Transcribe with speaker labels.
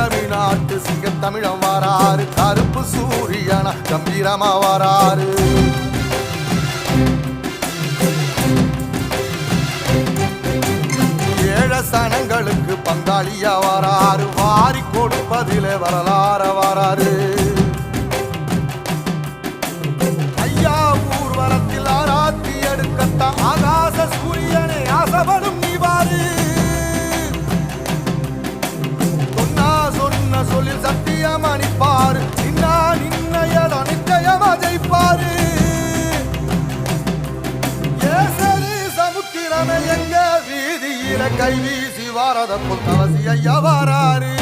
Speaker 1: தமிழ்நாட்டு சிங்க தமிழம் வாராரு கருப்பு சூரியனா கம்பீரமா வாராரு ஏழ சனங்களுக்கு பங்காளியா வாராரு வாரி கொடுப்பதிலே வரலாற வாராரு ஐயா ஊர்வலத்தில் ஆராத்தி எடுக்கத்தான் ஆகாச சூரியனே ஆசைப்படும் நீவாரு சொல்லில் சத்தியம் அணிப்பாரு நின்னையட நிச்சயமா ஜெயிப்பாரு ஏசரி சமுத்திரமே எங்க வீதியில கை வீசி வாரத புத்தவசி ஐயா வாராரு